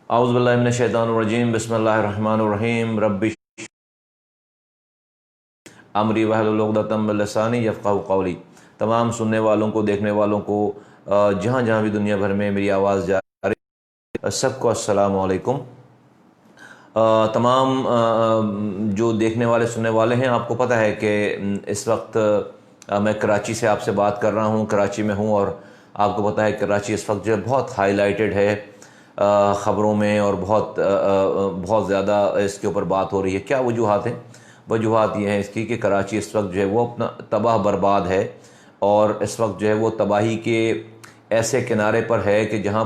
औज़ुबिल्लाहि मिनश्शैतानिर्रजीम बिस्मिल्लाहिर्रहमानिर्रहीम रब्बि अमरी वहलुल उक़दतम मिन लिसानी यफ़क़हू क़ौली। तमाम सुनने वालों को, देखने वालों को, जहाँ जहाँ भी दुनिया भर में मेरी आवाज़ जा रही है, सबको अस्सलामु अलैकुम। तमाम जो देखने वाले सुनने वाले हैं, आपको पता है कि इस वक्त मैं कराची से आपसे बात कर रहा हूँ, कराची में हूँ। और आपको पता है कराची इस वक्त जो है बहुत हाईलाइटेड है ख़बरों में, और बहुत ज़्यादा इसके ऊपर बात हो रही है। क्या वजूहात हैं? वजूहात ये हैं इसकी कि कराची इस वक्त जो है वो अपना तबाह बर्बाद है, और इस वक्त जो है वो तबाही के ऐसे किनारे पर है कि जहाँ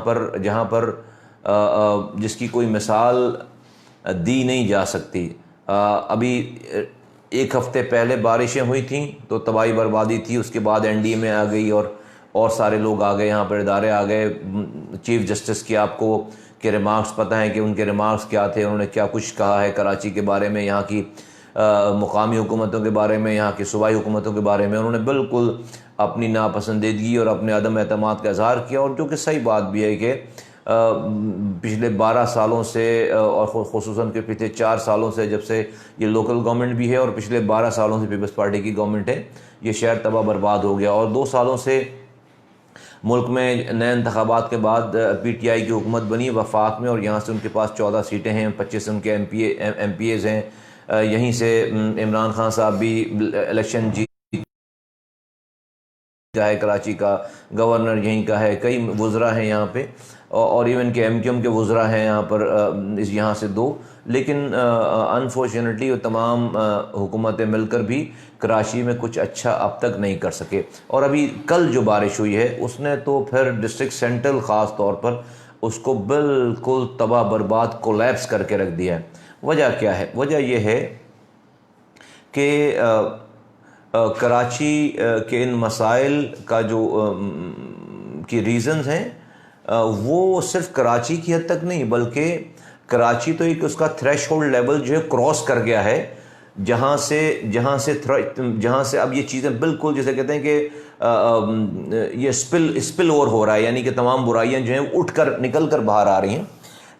पर जिसकी कोई मिसाल दी नहीं जा सकती। अभी एक हफ़्ते पहले बारिशें हुई थीं तो तबाही बर्बादी थी, उसके बाद NDMA आ गई और सारे लोग आ गए, यहाँ पर इदारे आ गए। चीफ़ जस्टिस की आपको के रिमार्क्स पता है कि उनके रिमार्क्स क्या थे, उन्होंने क्या कुछ कहा है कराची के बारे में, यहाँ की मुकामी हुकूमतों के बारे में, यहाँ की सूबाई हुकूमतों के बारे में। उन्होंने बिल्कुल अपनी नापसंदीदगी और अपने अदम एतमाद का इजहार किया, और जो कि सही बात भी है कि पिछले 12 सालों से और ख़ुसूसन के पिछले 4 सालों से, जब से ये लोकल गवर्नमेंट भी है और पिछले 12 सालों से पीपल्स पार्टी की गवर्नमेंट है, ये शहर तबाह बर्बाद हो गया। और 2 सालों से मुल्क में नए इंतखाबात के बाद PTI की हुकूमत बनी वफाक में, और यहाँ से उनके पास 14 सीटें हैं, 25 उनके MPAs हैं। यहीं से इमरान खान साहब भी इलेक्शन जीत का है, कराची का गवर्नर यहीं का है, कई वज़रा हैं यहाँ पे, और इवन के MQM के वज़रा हैं यहाँ पर, यहाँ से 2। लेकिन अनफॉर्चुनेटली वो तमाम हुकूमतें मिलकर भी कराची में कुछ अच्छा अब तक नहीं कर सके। और अभी कल जो बारिश हुई है उसने तो फिर डिस्ट्रिक्ट सेंट्रल ख़ास तौर पर उसको बिल्कुल तबाह बर्बाद कोलैप्स करके रख दिया है। वजह क्या है? वजह यह है कि कराची के इन मसाइल का जो की रीज़न्स हैं वो सिर्फ कराची की हद तक नहीं, बल्कि कराची तो एक उसका थ्रेशहोल्ड लेवल जो है क्रॉस कर गया है, जहाँ से अब ये चीज़ें बिल्कुल जैसे कहते हैं कि ये स्पिल ओवर हो रहा है, यानी कि तमाम बुराइयाँ जो हैं उठ कर निकल कर बाहर आ रही हैं।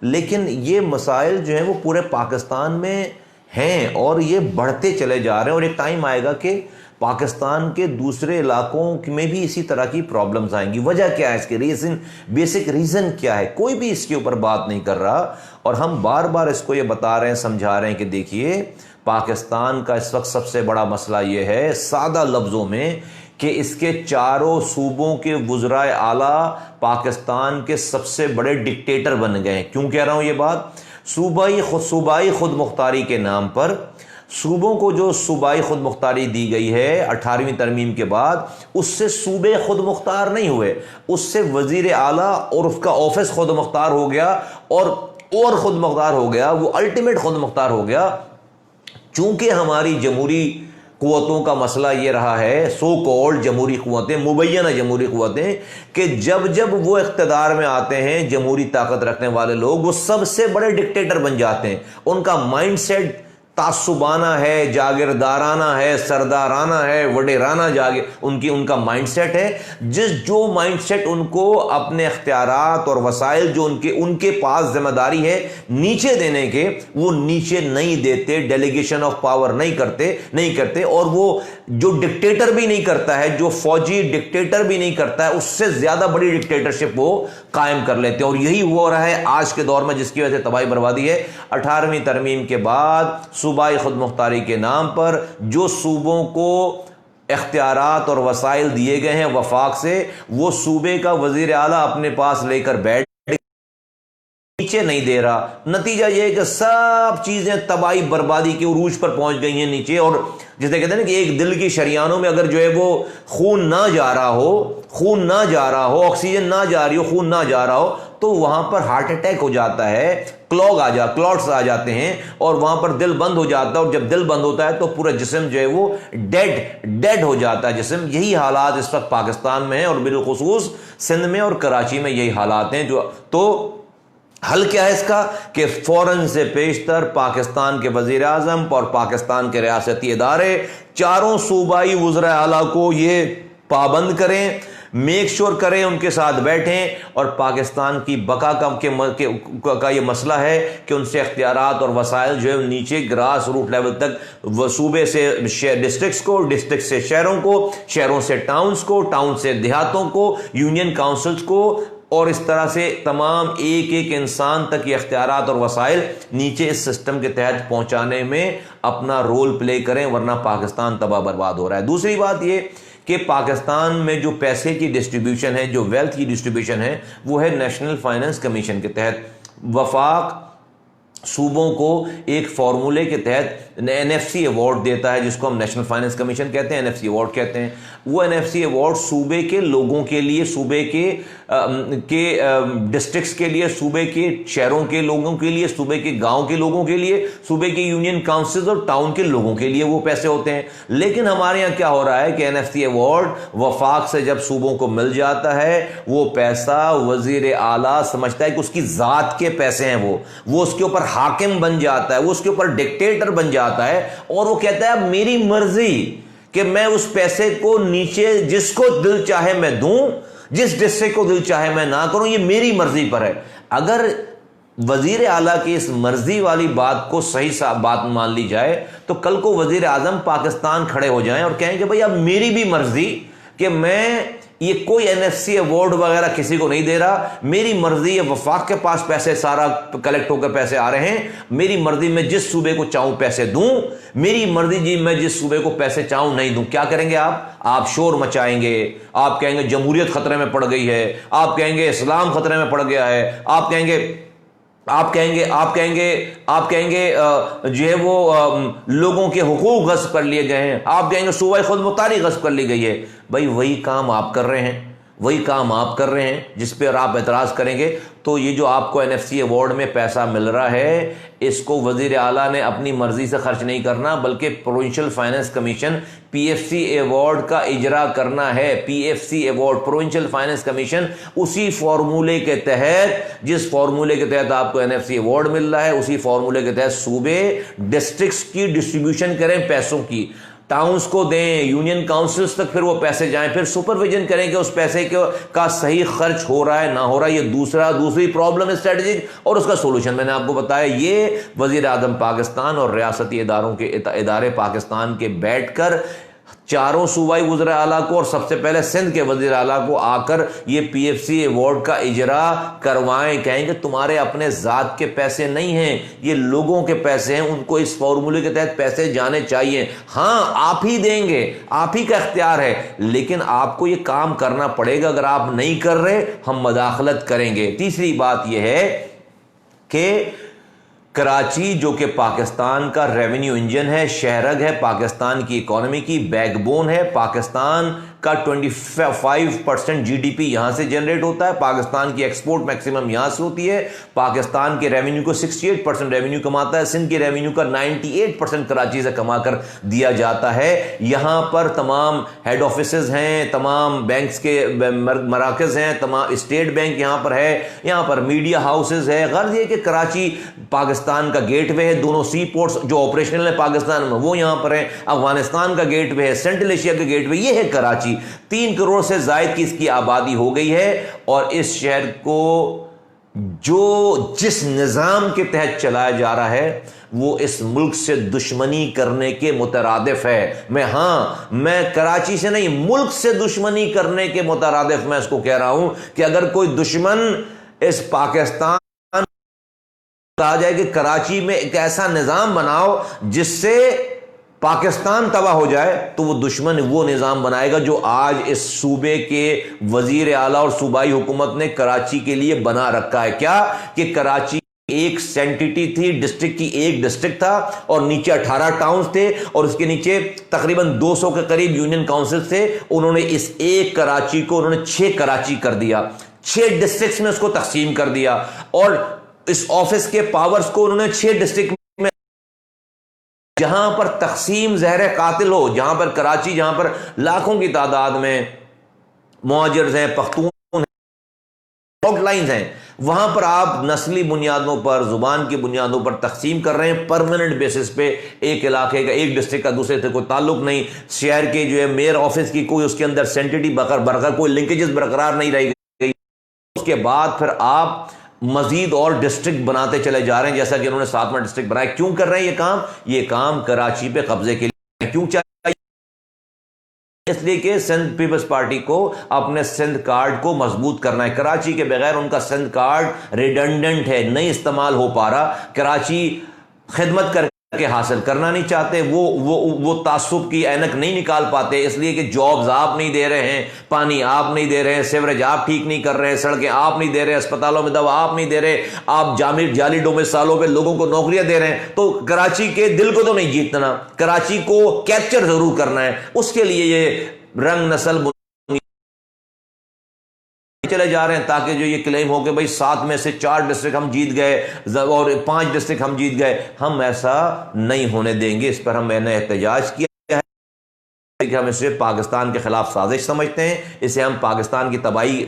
लेकिन ये मसाइल जो हैं वो पूरे पाकिस्तान में हैं और ये बढ़ते चले जा रहे हैं, और एक टाइम आएगा कि पाकिस्तान के दूसरे इलाकों में भी इसी तरह की प्रॉब्लम्स आएंगी। वजह क्या है इसके? बेसिक रीज़न क्या है? कोई भी इसके ऊपर बात नहीं कर रहा, और हम बार बार इसको ये बता रहे हैं, समझा रहे हैं कि देखिए पाकिस्तान का इस वक्त सबसे बड़ा मसला ये है, सादा लफ्ज़ों में, कि इसके चारों सूबों के वुज़राए आला पाकिस्तान के सबसे बड़े डिक्टेटर बन गए हैं। क्यों कह रहा हूँ ये बात? सूबाई खुद मुख्तारी के नाम पर सूबों को जो सूबाई खुद मुख्तारी दी गई है 18वीं तरमीम के बाद, उससे सूबे खुद मुख्तार नहीं हुए, उससे वजीर आला और उसका ऑफिस खुद मुख्तार हो गया, और खुद मुख्तार हो गया, वो अल्टीमेट खुद मुख्तार हो गया। चूंकि हमारी जमहूरी कुव्वतों का मसला ये रहा है, सो कॉल्ड जमहूरी कुव्वतें, मुबैना जमहूरी कुव्वतें, कि जब जब वो इख्तिदार में आते हैं जमहूरी ताकत रखने वाले लोग, वो सबसे बड़े डिक्टेटर बन जाते हैं। उनका माइंड सेट तासुबाना है, जागीरदाराना है, सरदाराना है, वडेराना उनका माइंडसेट है। जो माइंडसेट उनको अपने इख्तियारात और वसाइल जो उनके पास जिम्मेदारी है नीचे देने के, वो नीचे नहीं देते, डेलीगेशन ऑफ पावर नहीं करते। और वो जो डिक्टेटर भी नहीं करता है, जो फौजी डिक्टेटर भी नहीं करता है, उससे ज्यादा बड़ी डिक्टेटरशिप वो कायम कर लेते हैं। और यही हो रहा है आज के दौर में, जिसकी वजह से तबाही बर्बादी है। 18वीं तरमीम के बाद सूबाई खुद मुख्तारी के नाम पर जो सूबों को इख्तियारात और वसाइल दिए गए हैं वफाक से, वो सूबे का वजीर आला अपने पास लेकर बैठ नीचे नहीं दे रहा। नतीजा यह है कि सब चीजें तबाही बर्बादी के उरूज पर पहुंच गई हैं नीचे। और जिसे कहते हैं ना कि एक दिल की शरियानों में अगर जो है वो खून ना जा रहा हो, ऑक्सीजन ना जा रही हो, खून ना जा रहा हो, तो वहां पर हार्ट अटैक हो जाता है, क्लॉट्स आ जाते हैं, और वहां पर दिल बंद हो जाता है। और जब दिल बंद होता है तो पूरा जिस्म जो है वो डेड हो जाता है जिस्म। यही हालात इस वक्त पाकिस्तान में है, और बिलखुसूस सिंध में और कराची में यही हालात हैं। तो हल क्या है इसका? कि फौरन से पेशतर पाकिस्तान के वजीर आजम और पाकिस्तान के रियासती इदारे चारों सूबाई वज़रा आला को ये पाबंद करें मेक श्योर करें, उनके साथ बैठें। और पाकिस्तान की बका का ये मसला है कि उनसे इख्तियारात और वसाइल जो है नीचे ग्रास रूट लेवल तक, सूबे से डिस्ट्रिक्ट्स को, डिस्ट्रिक्ट से शहरों को, शहरों से टाउन्स को, टाउन से देहातों को, यूनियन काउंसिल्स को, और इस तरह से तमाम एक एक इंसान तक ये इख्तियारात और वसाइल नीचे इस सिस्टम के तहत पहुंचाने में अपना रोल प्ले करें, वरना पाकिस्तान तबाह बर्बाद हो रहा है। दूसरी बात ये कि पाकिस्तान में जो पैसे की डिस्ट्रीब्यूशन है, जो वेल्थ की डिस्ट्रीब्यूशन है, वो है नेशनल फाइनेंस कमीशन के तहत। वफाक सूबों को एक फॉर्मूले के तहत एनएफसी अवार्ड देता है, जिसको हम नेशनल फाइनेंस कमीशन कहते हैं, एनएफसी अवार्ड कहते हैं। वो एनएफसी अवार्ड सूबे के लोगों के लिए, सूबे के डिस्ट्रिक्ट्स के लिए, सूबे के शहरों के लोगों के लिए, सूबे के गांव के लोगों के लिए, सूबे के यूनियन काउंसिल्स और टाउन के लोगों के लिए वो पैसे होते हैं। लेकिन हमारे यहाँ क्या हो रहा है कि एनएफसी अवार्ड वफाक से जब सूबों को मिल जाता है, वो पैसा वजीर आला समझता है कि उसकी जात के पैसे हैं, वो उसके ऊपर हाकिम बन जाता है, वो उसके ऊपर डिक्टेटर बन जाता है, और वो कहता है मेरी मर्जी कि मैं उस पैसे को नीचे जिसको दिल चाहे मैं दूं, जिस डिस्ट्रिक्ट को दिल चाहे मैं ना करूं, ये मेरी मर्जी पर है। अगर वजीर आला की इस मर्जी वाली बात को सही बात मान ली जाए, तो कल को वजीर आजम पाकिस्तान खड़े हो जाएं और कहें कि भाई अब मेरी भी मर्जी कि मैं ये कोई एनएफसी अवार्ड वगैरह किसी को नहीं दे रहा, मेरी मर्जी है, वफाक के पास पैसे सारा कलेक्ट होकर पैसे आ रहे हैं, मेरी मर्जी मैं जिस सूबे को चाहूं पैसे दूं, मेरी मर्जी जी मैं जिस सूबे को पैसे चाहूं नहीं दूं। क्या करेंगे आप शोर मचाएंगे, आप कहेंगे जमहूरियत खतरे में पड़ गई है, आप कहेंगे इस्लाम खतरे में पड़ गया है, आप कहेंगे जो है वो लोगों के हुकूक गस्ब कर लिए गए हैं, आप कहेंगे सूबा खुद मुख्तारी गस्ब कर ली गई है। भाई वही काम आप कर रहे हैं, जिस पर आप एतराज़ करेंगे। तो ये जो आपको एनएफसी अवार्ड में पैसा मिल रहा है, इसको वजीर आला ने अपनी मर्जी से खर्च नहीं करना, बल्कि provincial finance commission PFC award का इजरा करना है। PFC award, provincial finance commission, उसी फॉर्मूले के तहत, जिस फॉर्मूले के तहत आपको एनएफसी अवार्ड मिल रहा है, उसी फॉर्मूले के तहत सूबे डिस्ट्रिक्ट्स की डिस्ट्रीब्यूशन करें पैसों की, टाउन्स को दें, यूनियन काउंसिल्स तक फिर वो पैसे जाएं, फिर सुपरविजन करें कि उस पैसे का सही खर्च हो रहा है ना हो रहा है। ये दूसरी प्रॉब्लम है स्ट्रेटेजिक, और उसका सोल्यूशन मैंने आपको बताया। ये वजीर आजम पाकिस्तान और रियासती इदारे पाकिस्तान के बैठकर चारों सूबाई वज़ीर आला को और सबसे पहले सिंध के वज़ीर आला को आकर ये पीएफसी अवार्ड का इजरा करवाएं। कहेंगे तुम्हारे अपने ज़ात के पैसे नहीं हैं, ये लोगों के पैसे हैं, उनको इस फॉर्मूले के तहत पैसे जाने चाहिए। हाँ, आप ही देंगे, आप ही का इख्तियार है, लेकिन आपको ये काम करना पड़ेगा। अगर आप नहीं कर रहे, हम मदाखलत करेंगे। तीसरी बात यह है कि कराची जो कि पाकिस्तान का रेवेन्यू इंजन है, शहरग है, पाकिस्तान की इकोनॉमी की बैकबोन है, पाकिस्तान का 25% जीडीपी यहां से जनरेट होता है, पाकिस्तान की एक्सपोर्ट मैक्सिमम यहां से होती है, पाकिस्तान के रेवेन्यू को 68% रेवेन्यू कमाता है, सिंध के रेवेन्यू का 98% कराची से कमा कर दिया जाता है। यहां पर तमाम हेड ऑफिसेज हैं, तमाम बैंक्स के मराकज हैं, तमाम स्टेट बैंक यहां पर है, यहां पर मीडिया हाउसेज है। गर्ज ये कि कराची पाकिस्तान का गेटवे है, दोनों सी पोर्ट्स जो ऑपरेशनल है पाकिस्तान में वो यहां पर है, अफगानिस्तान का गेटवे है, सेंट्रल एशिया का गेटवे ये है कराची। 3 करोड़ से ज्यादा की इसकी आबादी हो गई है, और इस शहर को जिस निजाम के तहत चलाया जा रहा है, वो इस मुल्क से दुश्मनी करने के मुतरादिफ है। मैं कराची से नहीं, मुल्क से दुश्मनी करने के मुतरादिफ मैं इसको कह रहा हूं कि अगर कोई दुश्मन इस पाकिस्तान कहा जाए कि कराची में एक ऐसा निजाम बनाओ जिससे पाकिस्तान तबाह हो जाए, तो वो दुश्मन वो निज़ाम बनाएगा जो आज इस सूबे के वजीर आला और सूबाई हुकूमत ने कराची के लिए बना रखा है। क्या कि कराची एक सेंटिटी थी, डिस्ट्रिक्ट की एक डिस्ट्रिक्ट था, और नीचे 18 टाउन्स थे, और उसके नीचे तकरीबन 200 के करीब यूनियन काउंसिल थे। उन्होंने इस एक कराची को उन्होंने 6 कराची कर दिया, 6 डिस्ट्रिक्ट में उसको तकसीम कर दिया, और इस ऑफिस के पावर्स को उन्होंने 6 डिस्ट्रिक्ट में, जहां पर तकसीम जहर कातिल हो, जहां पर कराची, जहां पर लाखों की तादाद में मुहाजिर हैं, पख्तून आउटलाइंस हैं, वहां पर आप नस्ली बुनियादों पर, जुबान की बुनियादों पर तकसीम कर रहे हैं परमानेंट बेसिस पे। एक इलाके का, एक डिस्ट्रिक्ट का दूसरे से कोई ताल्लुक नहीं, शहर के जो है मेयर ऑफिस की कोई उसके अंदर सेंटिटी बरकरार, कोई लिंकेजेस बरकरार नहीं रही गई। उसके बाद फिर आप मजीद और डिस्ट्रिक्ट बनाते चले जा रहे हैं, जैसा कि उन्होंने 7वां डिस्ट्रिक्ट बनाया। क्यों कर रहे हैं ये काम? ये काम कराची पे कब्जे के लिए क्यों चाहिए? इसलिए कि सिंध पीपल्स पार्टी को अपने सिंध कार्ड को मजबूत करना है। कराची के बगैर उनका सिंध कार्ड रिडंडेंट है, नहीं इस्तेमाल हो पा रहा। कराची खिदमत करके हासिल करना नहीं चाहते, वो तासुब की ऐनक नहीं निकाल पाते, इसलिए कि जॉब्स आप नहीं दे रहे हैं, पानी आप नहीं दे रहे हैं, सीवरेज आप ठीक नहीं कर रहे हैं, सड़कें आप नहीं दे रहे, अस्पतालों में दवा आप नहीं दे रहे, आप जाली डोमिसाइलों पे लोगों को नौकरियां दे रहे हैं। तो कराची के दिल को तो नहीं जीतना, कराची को कैप्चर जरूर करना है। उसके लिए ये रंग नस्ल चले जा रहे हैं, ताकि जो ये क्लेम हो कि भाई 7 में से 4 डिस्ट्रिक्ट हम जीत गए और 5 डिस्ट्रिक्ट हम जीत गए। हम ऐसा नहीं होने देंगे। इस पर मैंने एहतजाज किया है कि हम इसे पाकिस्तान के खिलाफ साजिश समझते हैं, इसे हम पाकिस्तान की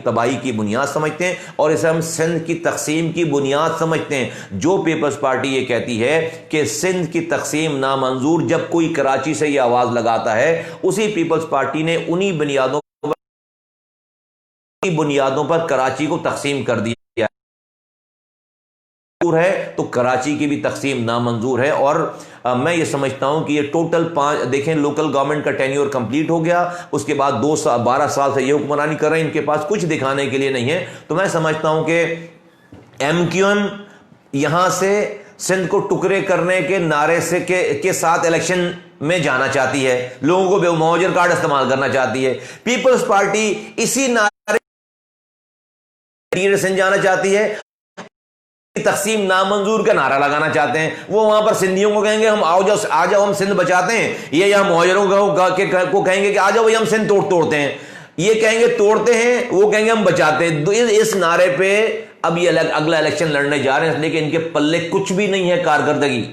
तबाही की बुनियाद समझते हैं, और इसे हम सिंध की तकसीम की बुनियाद समझते हैं। जो पीपल्स पार्टी ये कहती है कि सिंध की तकसीम नामंजूर, जब कोई कराची से ये आवाज लगाता है, उसी पीपल्स पार्टी ने उन्हीं बुनियादों पर कराची को तकसीम कर दिया है। तो कराची की भी तकसीम नामंजूर है। और मैं ये समझता हूं कि ये टोटल 5 देखें, लोकल गवर्नमेंट का टेन्योर कंप्लीट हो गया, उसके बाद 12 साल से ये हुक्मरानी कर रहे हैं, इनके पास कुछ दिखाने के लिए नहीं है। तो मैं समझता हूं कि MQM यहां से सिंध को टुकड़े करने के नारे से के साथ इलेक्शन में जाना चाहती है, लोगों को बेमौजर कार्ड इस्तेमाल करना चाहती है। पीपल्स पार्टी इसी नारे सिंध जाना चाहती है, तकसीम नामंजूर का नारा लगाना चाहते हैं। वो वहां पर सिंधियों को कहेंगे हम आ जाओ हम सिंध बचाते हैं, ये यहाँ मुहाजिरों को कहेंगे कि आ जाओ भाई हम सिंध तोड़ते हैं, ये कहेंगे तोड़ते हैं, वो कहेंगे हम बचाते हैं। तो इस नारे पे अब ये अगला इलेक्शन लड़ने जा रहे हैं, लेकिन इनके पल्ले कुछ भी नहीं है कारकर्दगी,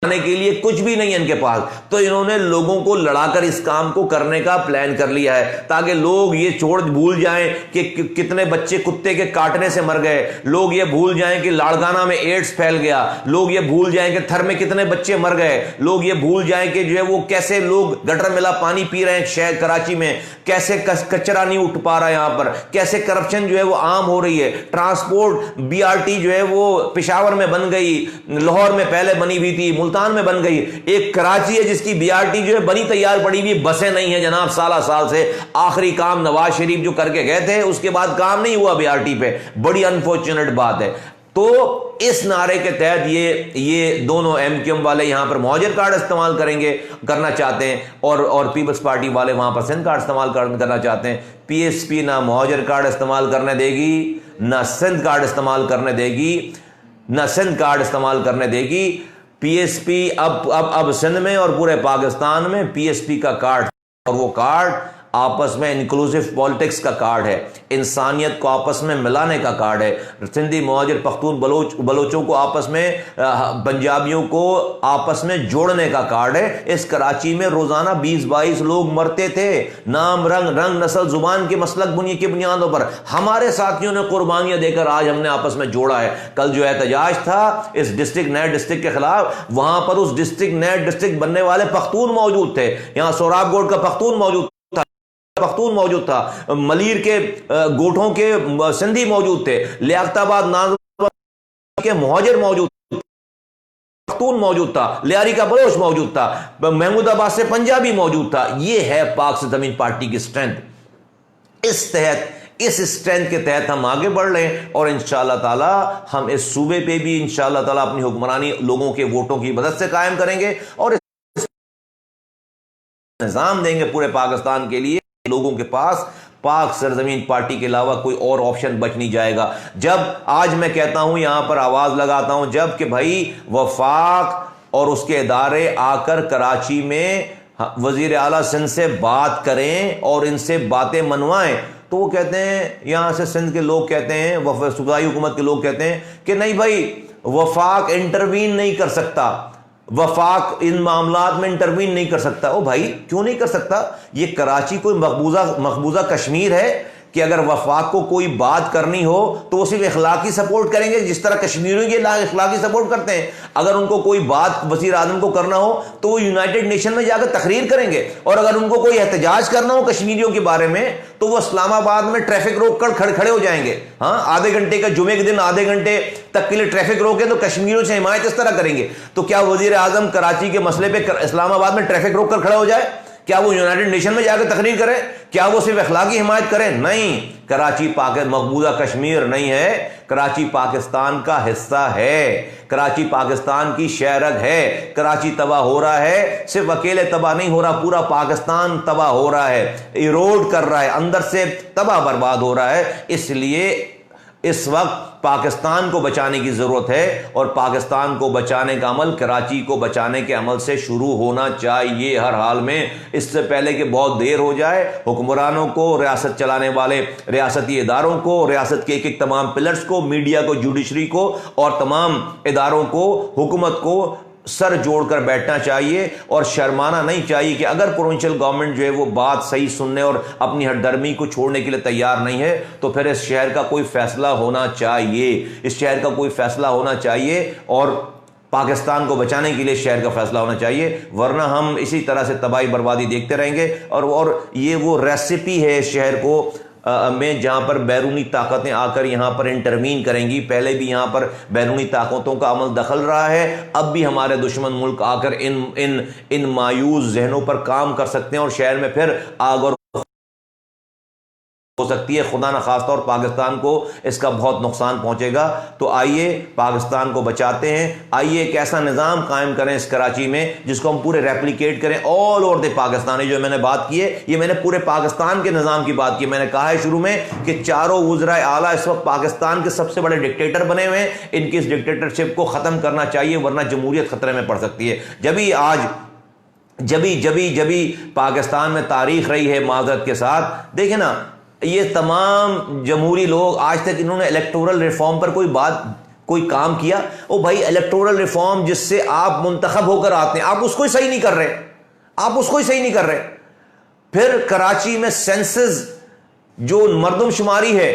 के लिए कुछ भी नहीं है इनके पास। तो इन्होंने लोगों को लड़ाकर इस काम को करने का प्लान कर लिया है, ताकि लोग ये भूल जाएं कि कितने बच्चे कुत्ते के काटने से मर गए, लोग ये भूल जाएं कि लाड़काना में एड्स फैल गया, लोग ये भूल जाएं कि थर में कितने बच्चे मर गए, लोग ये भूल जाएं कि जो है वो कैसे लोग गटर मिला पानी पी रहे हैं शहर कराची में, कैसे कचरा नहीं उठ पा रहा है, यहां पर कैसे करप्शन जो है वो आम हो रही है। ट्रांसपोर्ट BRT जो है वो पेशावर में बन गई, लाहौर में पहले बनी हुई थी, मुल्तान में बन गई। एक कराची है जिसकी BRT जो है बनी तैयार पड़ी हुई, बसें नहीं है जनाब। साल से आखिरी काम नवाज शरीफ जो करके गए थे, उसके बाद काम नहीं हुआ BRT पे। बड़ी अनफॉर्चुनेट बात है। तो इस नारे के तहत ये दोनों MQM वाले यहां पर मुहाजिर कार्ड इस्तेमाल करना चाहते हैं, और पीपल्स पार्टी वाले वहां पर सिंध कार्ड इस्तेमाल करना चाहते हैं। PSP ना मुहाजिर कार्ड इस्तेमाल करने देगी, ना सिंध कार्ड इस्तेमाल करने देगी, ना सिंध कार्ड इस्तेमाल करने देगी। PSP अब सिंध में और पूरे पाकिस्तान में PSP का कार्ड, और वो कार्ड आपस में इंक्लूसिव पॉलिटिक्स का कार्ड है, इंसानियत को आपस में मिलाने का कार्ड है। सिंधी मुहाजिर पख्तून बलोचों को आपस में, पंजाबियों को आपस में जोड़ने का कार्ड है। इस कराची में रोजाना 20-22 लोग मरते थे, नाम रंग नस्ल जुबान के मसलक की बुनियादों पर। हमारे साथियों ने कुर्बानियां देकर आज हमने आपस में जोड़ा है। कल जो एहतजाज था इस नए डिस्ट्रिक्ट के खिलाफ, वहां पर उस नए डिस्ट्रिक्ट बनने वाले पख्तून मौजूद थे। यहां सोराबगोट का पख्तून मौजूद था, मलीर के गोठों के सिंधी मौजूद थे, लियाकताबाद नाज़ के मुहाजिर पख्तून मौजूद था, लियारी का बलोच मौजूद था, महमूदाबाद से पंजाबी मौजूद था। यह है पाक से जमीन पार्टी की स्ट्रेंथ। इस स्ट्रेंथ के तहत हम आगे बढ़ रहे हैं, और इंशाअल्लाह ताला हम इस सूबे पे भी इंशाअल्लाह ताला अपनी हुक्मरानी लोगों के वोटों की मदद से कायम करेंगे, और निजाम देंगे पूरे पाकिस्तान के लिए। लोगों के पास पाक सरजमीन पार्टी के अलावा कोई और ऑप्शन बच नहीं जाएगा। जब आज मैं कहता हूं, यहां पर आवाज लगाता हूं, जब कि भाई वफाक और उसके इदारे आकर कराची में वजीर आला सिंध से बात करें और इनसे बातें मनवाएं, तो वो कहते हैं, यहां से सिंध के लोग कहते हैं, सूबाई हुकूमत के लोग कहते हैं कि नहीं भाई, वफाक इंटरवीन नहीं कर सकता, वफाक इन मामलात में इंटरवीन नहीं कर सकता। ओ भाई, क्यों नहीं कर सकता? ये कराची कोई मकबूजा कश्मीर है? कि अगर वफाक को कोई बात करनी हो तो वो सिर्फ इखलाकी सपोर्ट करेंगे, जिस तरह कश्मीरियों के इखलाकी सपोर्ट करते हैं। अगर उनको कोई बात वज़ीर आज़म को करना हो तो वो यूनाइटेड नेशन में जाकर तकरीर करेंगे, और अगर उनको कोई एहतजाज करना हो कश्मीरियों के बारे में तो वो इस्लामाबाद में ट्रैफिक रोक कर खड़े हो जाएंगे। हाँ, आधे घंटे का, जुमे के दिन आधे घंटे तक के लिए ट्रैफिक रोके तो कश्मीरियों से हिमायत इस तरह करेंगे। तो क्या वज़ीर आज़म कराची के मसले पे इस्लामाबाद में ट्रैफिक रोक कर खड़े हो जाए? क्या वो यूनाइटेड नेशन में जाकर तकरीर करे? क्या वो सिर्फ अखलाकी हिमायत करे? नहीं, कराची मकबूजा कश्मीर नहीं है, कराची पाकिस्तान का हिस्सा है, कराची पाकिस्तान की शहरग है। कराची तबाह हो रहा है, सिर्फ अकेले तबाह नहीं हो रहा, पूरा पाकिस्तान तबाह हो रहा है, इरोड कर रहा है, अंदर से तबाह बर्बाद हो रहा है। इसलिए इस वक्त पाकिस्तान को बचाने की जरूरत है, और पाकिस्तान को बचाने का अमल कराची को बचाने के अमल से शुरू होना चाहिए हर हाल में, इससे पहले कि बहुत देर हो जाए। हुक्मरानों को, रियासत चलाने वाले रियासती इदारों को, रियासत के एक तमाम पिलर्स को, मीडिया को, जुडिशरी को और तमाम इदारों को, हुकूमत को सर जोड़कर बैठना चाहिए और शर्माना नहीं चाहिए कि अगर प्रोविंशियल गवर्नमेंट जो है वो बात सही सुनने और अपनी हरदर्मी को छोड़ने के लिए तैयार नहीं है तो फिर इस शहर का कोई फैसला होना चाहिए, इस शहर का कोई फैसला होना चाहिए, और पाकिस्तान को बचाने के लिए शहर का फैसला होना चाहिए। वरना हम इसी तरह से तबाही बर्बादी देखते रहेंगे, और ये वो रेसिपी है इस शहर को में जहाँ पर बैरूनी ताकतें आकर यहाँ पर इंटरवीन करेंगी। पहले भी यहाँ पर बैरूनी ताकतों का अमल दखल रहा है, अब भी हमारे दुश्मन मुल्क आकर इन मायूस जहनों पर काम कर सकते हैं और शहर में फिर आग और हो सकती है। खुदा न खास तौर पाकिस्तान को इसका बहुत नुकसान पहुंचेगा। तो आइए पाकिस्तान को बचाते हैं, आइए एक ऐसा निज़ाम कायम करें इस कराची में जिसको हम पूरे रेप्लिकेट करें ऑल ओवर द पाकिस्तान। जो मैंने बात की है ये मैंने पूरे पाकिस्तान के निज़ाम की बात की। मैंने कहा है शुरू में कि चारों वुज़राए आला इस वक्त पाकिस्तान के सबसे बड़े डिक्टेटर बने हुए हैं, इनकी इस डिक्टेटरशिप को ख़त्म करना चाहिए, वरना जमहूरियत खतरे में पड़ सकती है। जबी पाकिस्तान में तारीख रही है माजरत के साथ, देखें ना, ये तमाम जमहूरी लोग आज तक इन्होंने इलेक्टोरल रिफॉर्म पर कोई काम किया? ओ भाई, इलेक्टोरल रिफॉर्म जिससे आप मुंतखब होकर आते हैं, आप उसको ही सही नहीं कर रहे, आप उसको ही सही नहीं कर रहे। फिर कराची में सेंसस जो मर्दमशुमारी है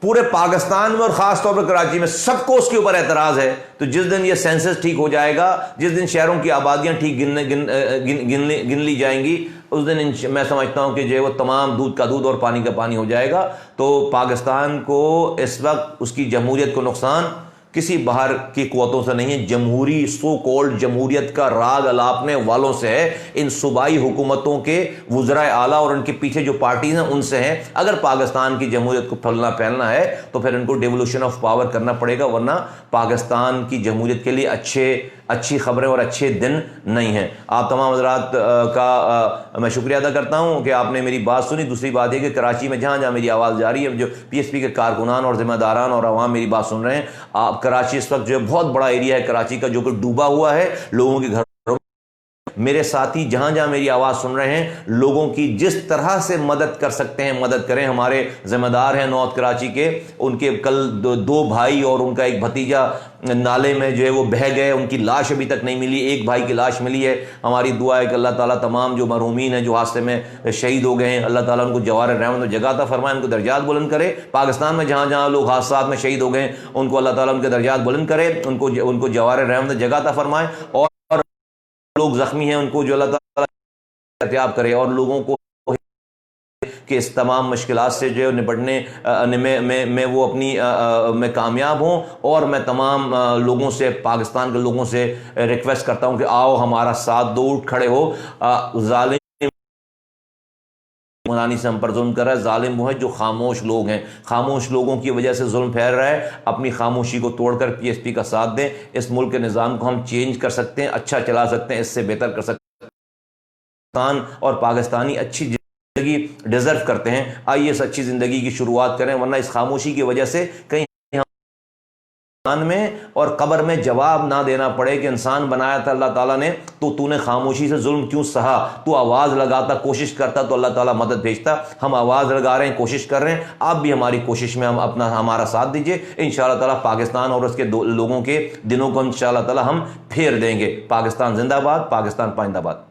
पूरे पाकिस्तान में और खास तौर पर कराची में, सबको उसके ऊपर एतराज है। तो जिस दिन ये सेंसस ठीक हो जाएगा, जिस दिन शहरों की आबादियां ठीक गिन ली जाएंगी, उस दिन मैं समझता हूं कि जो है वो तमाम दूध का दूध और पानी का पानी हो जाएगा। तो पाकिस्तान को इस वक्त उसकी जमहूरियत को नुकसान किसी बाहर की कुव्वतों से नहीं है, जमहूरी सो कॉल्ड जमहूरियत का राग अलापने वालों से है, इन सूबाई हुकूमतों के वुज़राए आला और उनके पीछे जो पार्टीज हैं उनसे है। अगर पाकिस्तान की जमहूरियत को फैलना है तो फिर इनको डिवोल्यूशन ऑफ पावर करना पड़ेगा, वरना पाकिस्तान की जमहूरियत के लिए अच्छी खबरें और अच्छे दिन नहीं हैं। आप तमाम हज़रात का मैं शुक्रिया अदा करता हूं कि आपने मेरी बात सुनी। दूसरी बात है कि कराची में जहां जहां मेरी आवाज़ जा रही है, जो PSP के कारकुनान और ज़िम्मेदारान और अवाम मेरी बात सुन रहे हैं, आप कराची इस वक्त जो है बहुत बड़ा एरिया है कराची का जो कि डूबा हुआ है, लोगों के घर, मेरे साथी जहां जहां मेरी आवाज़ सुन रहे हैं, लोगों की जिस तरह से मदद कर सकते हैं मदद करें। हमारे जिम्मेदार हैं नॉर्थ कराची के, उनके कल दो भाई और उनका एक भतीजा नाले में जो है वो बह गए, उनकी लाश अभी तक नहीं मिली, एक भाई की लाश मिली है। हमारी दुआ है कि अल्लाह ताला तमाम जो मरहूमीन हैं जो हादसे में शहीद हो गए हैं, अल्लाह ताला उनको जवार रहमत जगह अता फरमाए, उनको दर्जात बुलंद करे। पाकिस्तान में जहाँ जहाँ लोग हादसात में शहीद हो गए उनको अल्लाह ताला उनके दर्जात बुलंद करे, उनको जवार रहमत जगह अता फरमाए, और लोग जख्मी हैं उनको जो अल्लाह ताला एहतियात करे, और लोगों को कि इस तमाम मुश्किलात से जो निपटने में वो अपनी में कामयाब हों। और मैं तमाम लोगों से, पाकिस्तान के लोगों से रिक्वेस्ट करता हूं कि आओ हमारा साथ दो, उठ खड़े हो। जालिम मुनानी से हम पर जुल्म कर रहा है, जालिम वो है जो खामोश लोग हैं, खामोश लोगों की वजह से जुल्म फैल रहा है। अपनी खामोशी को तोड़कर PSP का साथ दें, इस मुल्क के निज़ाम को हम चेंज कर सकते हैं, अच्छा चला सकते हैं, इससे बेहतर कर सकते हैं। पाकिस्तान और पाकिस्तानी अच्छी ज़िंदगी डिज़र्व करते हैं। आइए इस अच्छी ज़िंदगी की शुरुआत करें, वरना इस खामोशी की वजह से कहीं में और कब्र में जवाब ना देना पड़े कि इंसान बनाया था अल्लाह ताला ने, तो तूने खामोशी से जुल्म क्यों सहा? तू आवाज़ लगाता, कोशिश करता तो अल्लाह ताला मदद भेजता। हम आवाज़ लगा रहे हैं, कोशिश कर रहे हैं, आप भी हमारी कोशिश में हमारा साथ दीजिए। इंशाअल्लाह ताला पाकिस्तान और उसके लोगों के दिनों को इंशाअल्लाह ताला हम फेर देंगे। पाकिस्तान जिंदाबाद, पाकिस्तान पाइंदाबाद।